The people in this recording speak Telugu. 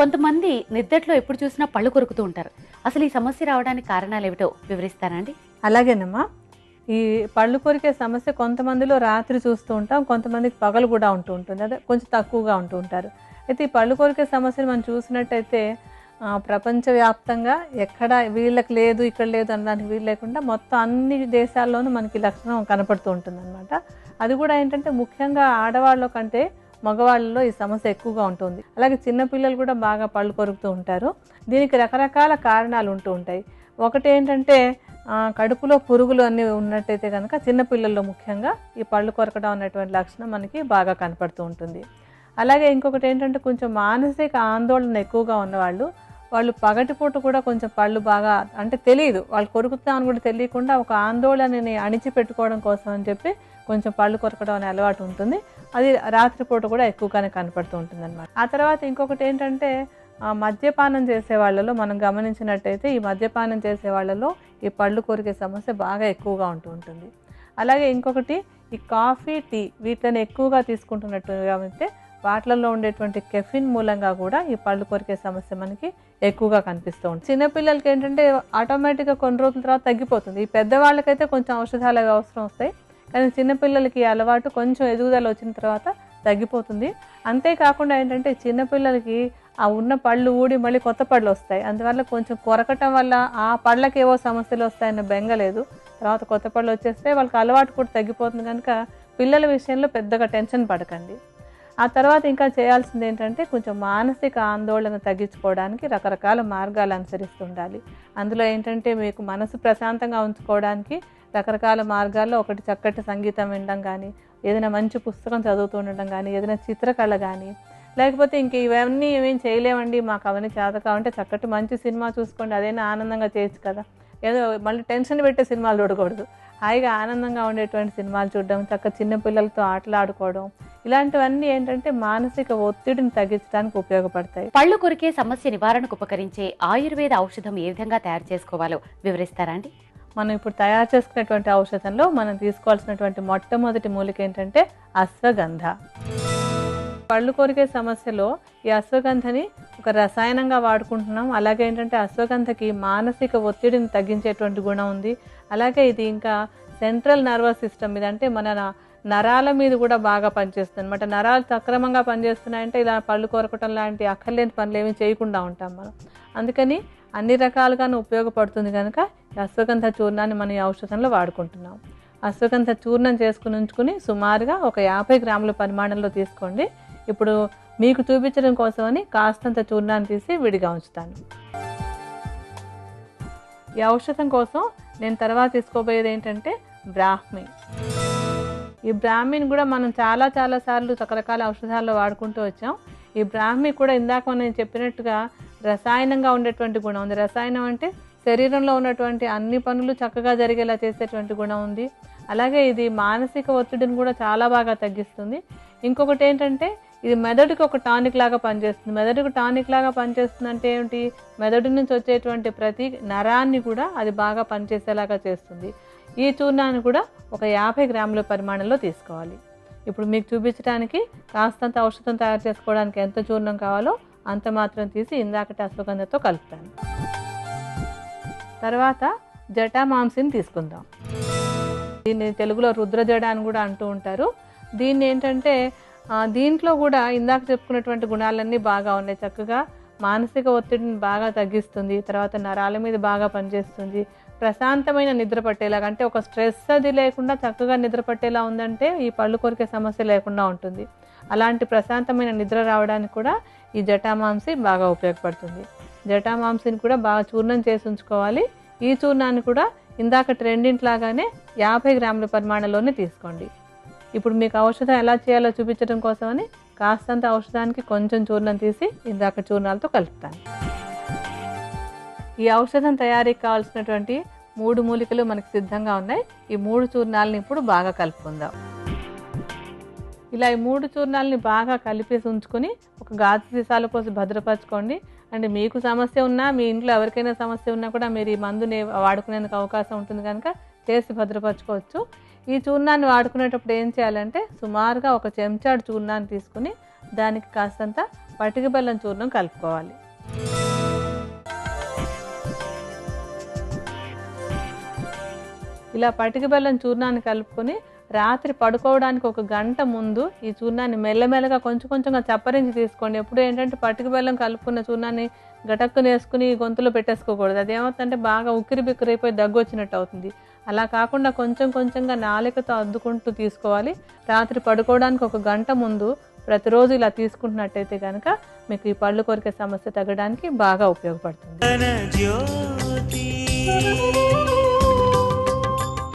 కొంతమంది నిద్దట్లో ఎప్పుడు చూసినా పళ్ళు కొరుకుతూ ఉంటారు. అసలు ఈ సమస్య రావడానికి కారణాలేమిటో వివరిస్తారా అండి? అలాగేనమ్మా. ఈ పళ్ళు కొరికే సమస్య కొంతమందిలో రాత్రి చూస్తూ ఉంటాం. కొంతమందికి పగలు కూడా ఉంటూ ఉంటుంది. అదే కొంచెం తక్కువగా ఉంటూ ఉంటారు. అయితే ఈ పళ్ళు కొరికే సమస్యను మనం చూసినట్టయితే ప్రపంచవ్యాప్తంగా ఎక్కడ వీళ్ళకి లేదు, ఇక్కడ లేదు అనడానికి వీలు లేకుండా మొత్తం అన్ని దేశాల్లోనూ మనకి లక్షణం కనపడుతూ ఉంటుందన్నమాట. అది కూడా ఏంటంటే ముఖ్యంగా ఆడవాళ్ళ కంటే మగవాళ్ళలో ఈ సమస్య ఎక్కువగా ఉంటుంది. అలాగే చిన్నపిల్లలు కూడా బాగా పళ్ళు కొరుకుతూ ఉంటారు. దీనికి రకరకాల కారణాలు ఉంటూ ఉంటాయి. ఒకటి ఏంటంటే కడుపులో పురుగులు అన్నీ ఉన్నట్టయితే కనుక చిన్నపిల్లల్లో ముఖ్యంగా ఈ పళ్ళు కొరకడం అనేటువంటి లక్షణం మనకి బాగా కనపడుతూ ఉంటుంది. అలాగే ఇంకొకటి ఏంటంటే కొంచెం మానసిక ఆందోళన ఎక్కువగా ఉన్నవాళ్ళు, వాళ్ళు పగటిపూట కూడా కొంచెం పళ్ళు బాగా అంటే తెలియదు, వాళ్ళు కొరుకుతామని కూడా తెలియకుండా ఒక ఆందోళనని అణిచిపెట్టుకోవడం కోసం అని చెప్పి కొంచెం పళ్ళు కొరకడం అనే అలవాటు ఉంటుంది. అది రాత్రిపూట కూడా ఎక్కువగానే కనపడుతూ ఉంటుంది అనమాట. ఆ తర్వాత ఇంకొకటి ఏంటంటే మద్యపానం చేసే వాళ్ళలో మనం గమనించినట్టయితే ఈ మద్యపానం చేసే వాళ్ళలో ఈ పళ్ళు కొరికే సమస్య బాగా ఎక్కువగా ఉంటూ ఉంటుంది. అలాగే ఇంకొకటి ఈ కాఫీ, టీ వీటిని ఎక్కువగా తీసుకుంటున్నట్టుగా గమనిస్తే వాటిలలో ఉండేటువంటి కెఫిన్ మూలంగా కూడా ఈ పళ్ళు కొరికే సమస్య మనకి ఎక్కువగా కనిపిస్తూ ఉంటుంది. చిన్నపిల్లలకి ఏంటంటే ఆటోమేటిక్గా కొన్ని రోజుల తర్వాత తగ్గిపోతుంది. ఈ పెద్దవాళ్ళకైతే కొంచెం ఔషధాలు అవి అవసరం వస్తాయి, కానీ చిన్నపిల్లలకి ఈ అలవాటు కొంచెం ఎదుగుదల వచ్చిన తర్వాత తగ్గిపోతుంది. అంతేకాకుండా ఏంటంటే చిన్నపిల్లలకి ఆ ఉన్న పళ్ళు ఊడి మళ్ళీ కొత్త పళ్ళు వస్తాయి. అందువల్ల కొంచెం కొరకటం వల్ల ఆ పళ్ళకి ఏవో సమస్యలు వస్తాయన్న బెంగలేదు. తర్వాత కొత్త పళ్ళు వచ్చేస్తే వాళ్ళకి అలవాటు కూడా తగ్గిపోతుంది. కనుక పిల్లల విషయంలో పెద్దగా టెన్షన్ పడకండి. ఆ తర్వాత ఇంకా చేయాల్సింది ఏంటంటే కొంచెం మానసిక ఆందోళన తగ్గించుకోవడానికి రకరకాల మార్గాలు అనుసరిస్తూ ఉండాలి. అందులో ఏంటంటే మీకు మనసు ప్రశాంతంగా ఉంచుకోవడానికి రకరకాల మార్గాల్లో ఒకటి చక్కటి సంగీతం వినడం కానీ, ఏదైనా మంచి పుస్తకం చదువుతూ ఉండడం కానీ, ఏదైనా చిత్రకళ కానీ, లేకపోతే ఇంక ఇవన్నీ ఏమేం చేయలేమండి మాకు అవన్నీ చేత కావంటే చక్కటి మంచి సినిమా చూసుకోండి, అదైనా ఆనందంగా చేయొచ్చు కదా. ఏదో మళ్ళీ టెన్షన్ పెట్టే సినిమాలు చూడకూడదు. హాయిగా ఆనందంగా ఉండేటువంటి సినిమాలు చూడడం, చక్కగా చిన్నపిల్లలతో ఆటలు ఆడుకోవడం, ఇలాంటివన్నీ ఏంటంటే మానసిక ఒత్తిడిని తగ్గించడానికి ఉపయోగపడతాయి. పళ్ళు కొరికే సమస్య నివారణకు ఉపకరించే ఆయుర్వేద ఔషధం ఏ విధంగా తయారు చేసుకోవాలో వివరిస్తారా అండి? మనం ఇప్పుడు తయారు చేసుకునేటువంటి ఔషధంలో మనం తీసుకోవాల్సినటువంటి మొట్టమొదటి మూలిక ఏంటంటే అశ్వగంధ. పళ్ళు కొరికే సమస్యలో ఈ అశ్వగంధని ఒక రసాయనంగా వాడుకుంటున్నాం. అలాగే ఏంటంటే అశ్వగంధకి మానసిక ఒత్తిడిని తగ్గించేటువంటి గుణం ఉంది. అలాగే ఇది ఇంకా సెంట్రల్ నర్వస్ సిస్టమ్ మీద అంటే మన నరాల మీద కూడా బాగా పనిచేస్తుంది అనమాట. నరాలు సక్రమంగా పనిచేస్తున్నాయంటే ఇలా పళ్ళు కొరకటం లాంటి అక్కర్లేని పనులు ఏమీ చేయకుండా ఉంటాం మనం. అందుకని అన్ని రకాలుగాను ఉపయోగపడుతుంది కనుక అశ్వగంధ చూర్ణాన్ని మనం ఈ ఔషధంలో వాడుకుంటున్నాం. అశ్వగంధ చూర్ణం చేసుకుని ఉంచుకుని సుమారుగా ఒక 50 గ్రాముల పరిమాణంలో తీసుకోండి. ఇప్పుడు మీకు చూపించడం కోసమని కాస్తంత చూర్ణాన్ని తీసి విడిగా ఉంచుతాను. ఈ ఔషధం కోసం నేను తర్వాత తీసుకోబోయేది ఏంటంటే బ్రాహ్మి. ఈ బ్రాహ్మిని కూడా మనం చాలా సార్లు రకరకాల ఔషధాల్లో వాడుకుంటూ వచ్చాం. ఈ బ్రాహ్మి కూడా ఇందాక నేను చెప్పినట్టుగా రసాయనంగా ఉండేటువంటి గుణం ఉంది. రసాయనం అంటే శరీరంలో ఉన్నటువంటి అన్ని పనులు చక్కగా జరిగేలా చేసేటువంటి గుణం ఉంది. అలాగే ఇది మానసిక ఒత్తిడిని కూడా చాలా బాగా తగ్గిస్తుంది. ఇంకొకటి ఏంటంటే ఇది మెదడుకి ఒక టానిక్ లాగా పనిచేస్తుంది. మెదడుకు టానిక్ లాగా పనిచేస్తుంది అంటే ఏమిటి, మెదడు నుంచి వచ్చేటువంటి ప్రతి నరాన్ని కూడా అది బాగా పనిచేసేలాగా చేస్తుంది. ఈ చూర్ణాన్ని కూడా ఒక 50 గ్రాముల పరిమాణంలో తీసుకోవాలి. ఇప్పుడు మీకు చూపించడానికి కాస్తంత ఔషధం తయారు చేసుకోవడానికి ఎంత చూర్ణం కావాలో అంత మాత్రం తీసి ఇందాకటి అశ్వగంధతో కలుపుతాను. తర్వాత జటామాంసిని తీసుకుందాం. దీన్ని తెలుగులో రుద్రజడ అని కూడా అంటూ ఉంటారు. దీన్ని ఏంటంటే దీంట్లో కూడా ఇందాక చెప్పుకున్నటువంటి గుణాలన్నీ బాగా ఉన్నాయి. చక్కగా మానసిక ఒత్తిడిని బాగా తగ్గిస్తుంది. తర్వాత నరాల మీద బాగా పనిచేస్తుంది. ప్రశాంతమైన నిద్ర పట్టేలాగా అంటే ఒక స్ట్రెస్ అది లేకుండా చక్కగా నిద్ర పట్టేలా ఉందంటే ఈ పళ్ళు కొరికే సమస్య లేకుండా ఉంటుంది. అలాంటి ప్రశాంతమైన నిద్ర రావడానికి కూడా ఈ జటామాంసి బాగా ఉపయోగపడుతుంది. జటామాంసిని కూడా బాగా చూర్ణం చేసి ఉంచుకోవాలి. ఈ చూర్ణాన్ని కూడా ఇందాక రెండింటిలాగానే 50 గ్రాముల పరిమాణంలోనే తీసుకోండి. ఇప్పుడు మీకు ఔషధం ఎలా చేయాలో చూపించడం కోసమని కాస్తంత ఔషధానికి కొంచెం చూర్ణం తీసి ఇందాక చూర్ణాలతో కలుపుతాను. ఈ ఔషధం తయారీకి కావాల్సినటువంటి 3 మూలికలు మనకు సిద్ధంగా ఉన్నాయి. ఈ 3 చూర్ణాలని ఇప్పుడు బాగా కలుపుకుందాం. ఇలా ఈ 3 చూర్ణాలని బాగా కలిపేసి ఉంచుకొని ఒక గాజు సీసాలో పోసి భద్రపరచుకోండి. అంటే మీకు సమస్య ఉన్నా, మీ ఇంట్లో ఎవరికైనా సమస్య ఉన్నా కూడా మీరు ఈ మందుని వాడుకునేందుకు అవకాశం ఉంటుంది కనుక చేసి భద్రపరచుకోవచ్చు. ఈ చూర్ణాన్ని వాడుకునేటప్పుడు ఏం చేయాలంటే సుమారుగా ఒక చెంచాడు చూర్ణాన్ని తీసుకుని దానికి కాస్తంత పటిక బెల్లం చూర్ణం కలుపుకోవాలి. ఇలా పటిక బెల్లం చూర్ణాన్ని కలుపుకొని రాత్రి పడుకోవడానికి ఒక గంట ముందు ఈ చూర్ణాన్ని మెల్లమెల్లగా కొంచెం కొంచెంగా చప్పరించి తీసుకోండి. ఎప్పుడు ఏంటంటే పటిక బెల్లం కలుపుకున్న చూర్ణాన్ని గటక్కున వేసుకుని గొంతులో పెట్టేసుకోకూడదు. అదేమవుతుందంటే బాగా ఉక్కిరి బిక్కిరైపోయి దగ్గు వచ్చినట్టు అవుతుంది. అలా కాకుండా కొంచెం కొంచెంగా నాలుకతో అద్దుకుంటూ తీసుకోవాలి. రాత్రి పడుకోవడానికి ఒక గంట ముందు ప్రతిరోజు ఇలా తీసుకుంటున్నట్టయితే కనుక మీకు ఈ పళ్ళు కొరికే సమస్య తగ్గడానికి బాగా ఉపయోగపడుతుంది.